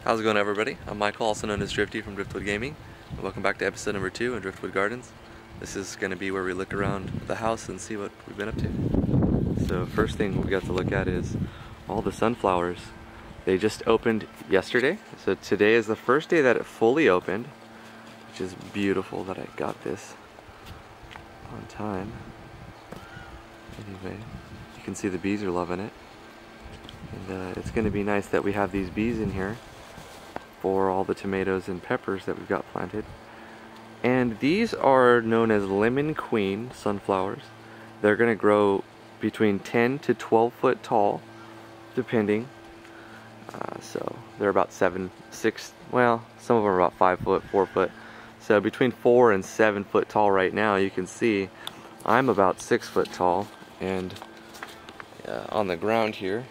How's it going, everybody? I'm Michael, also known as Drifty from Driftwood Gaming, and welcome back to episode number 2 in Driftwood Gardens. This is going to be where we look around the house and see what we've been up to. So first thing we got to look at is all the sunflowers. They just opened yesterday, so today is the first day that it fully opened, which is beautiful that I got this on time. Anyway, you can see the bees are loving it. And it's going to be nice that we have these bees in here for all the tomatoes and peppers that we've got planted. And these are known as lemon queen sunflowers. They're going to grow between 10 to 12 foot tall, depending. So they're about 6, well, some of them are about 5 foot, 4 foot. So between 4 and 7 foot tall right now. You can see I'm about 6 foot tall, and on the ground here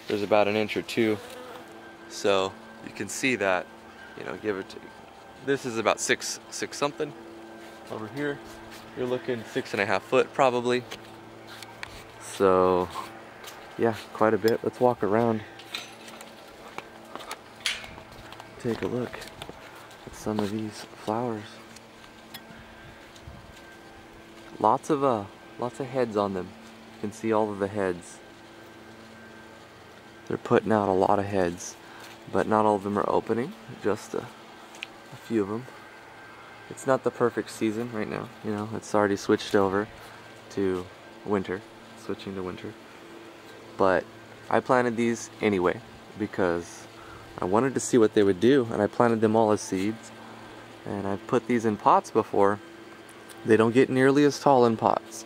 there's about an inch or two. So you can see that, you know, give it to, this is about 6 something. Over here you're looking 6.5 foot probably. So yeah, quite a bit. Let's walk around, take a look at some of these flowers. Lots of heads on them. You can see all of the heads. They're putting out a lot of heads, but not all of them are opening, just a few of them. It's not the perfect season right now, you know, it's already switched over to winter, switching to winter. But I planted these anyway because I wanted to see what they would do, and I planted them all as seeds. And I've put these in pots before. They don't get nearly as tall in pots.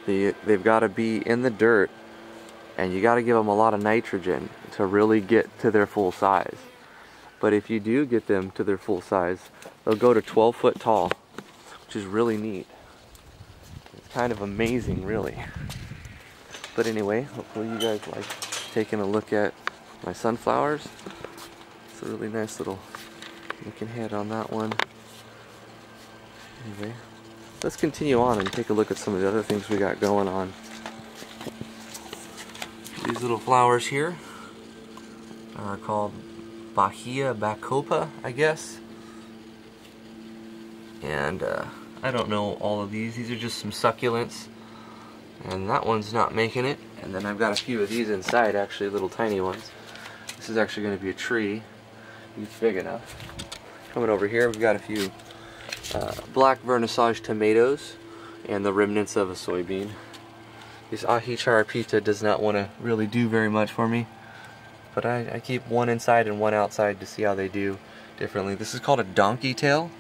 They've got to be in the dirt, and you got to give them a lot of nitrogen to really get to their full size. But if you do get them to their full size, they'll go to 12 foot tall, which is really neat. It's kind of amazing, really. But anyway, hopefully you guys like taking a look at my sunflowers. It's a really nice little looking head on that one. Anyway, let's continue on and take a look at some of the other things we got going on. These little flowers here are called Bahia Bacopa, I guess. And I don't know all of these. These are just some succulents. And that one's not making it. And then I've got a few of these inside, actually, little tiny ones. This is actually going to be a tree. It's big enough. Coming over here, we've got a few black vernissage tomatoes and the remnants of a soybean. This ahi charapita does not want to really do very much for me, but I keep one inside and one outside to see how they do differently. This is called a donkey tail.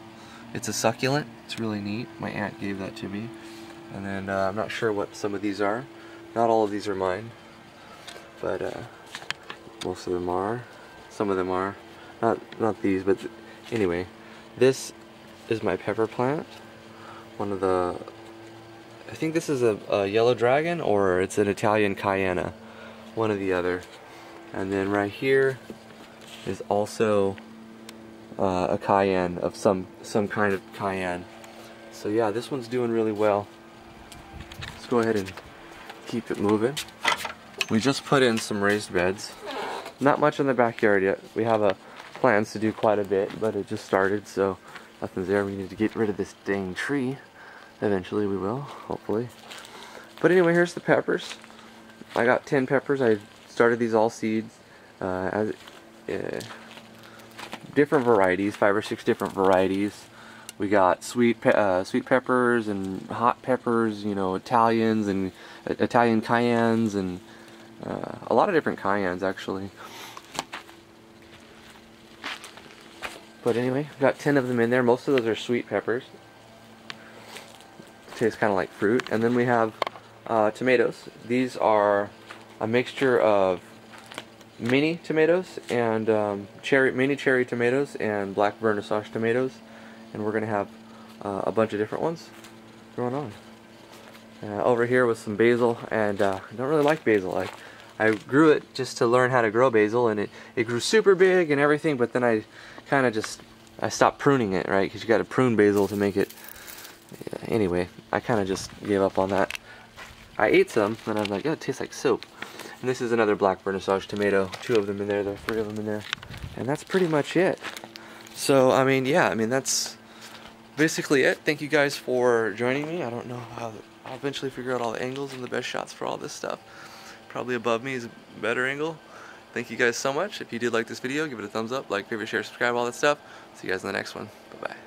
It's a succulent. It's really neat. My aunt gave that to me. And then I'm not sure what some of these are. Not all of these are mine, but most of them are. Some of them are. Not these, but anyway, this is my pepper plant. One of the, I think this is a yellow dragon, or it's an Italian cayenne, one or the other. And then right here is also a cayenne of some kind of cayenne. So yeah, this one's doing really well. Let's go ahead and keep it moving. We just put in some raised beds. Not much in the backyard yet. We have plans to do quite a bit, but it just started, so nothing's there. We need to get rid of this dang tree. Eventually we will, hopefully. But anyway, here's the peppers. I got 10 peppers. I started these all seeds. Different varieties, 5 or 6 different varieties. We got sweet peppers and hot peppers, you know, Italians and Italian cayennes, and a lot of different cayennes actually. But anyway, we've got 10 of them in there. Most of those are sweet peppers. Tastes kind of like fruit. And then we have tomatoes. These are a mixture of mini tomatoes and mini cherry tomatoes and black vernissage tomatoes. And we're going to have a bunch of different ones going on. Over here with some basil, and I don't really like basil. I grew it just to learn how to grow basil, and it grew super big and everything, but then I kind of I stopped pruning it, right? Because you got to prune basil to make it. Yeah, anyway, I kind of just gave up on that. I ate some, and I was like, oh, it tastes like soap. And this is another black vernissage tomato. 2 of them in there, there are 3 of them in there. And that's pretty much it. So, I mean, yeah, I mean, that's basically it. Thank you guys for joining me. I don't know how, I'll eventually figure out all the angles and the best shots for all this stuff. Probably above me is a better angle. Thank you guys so much. If you did like this video, give it a thumbs up, like, favorite, share, subscribe, all that stuff. See you guys in the next one. Bye-bye.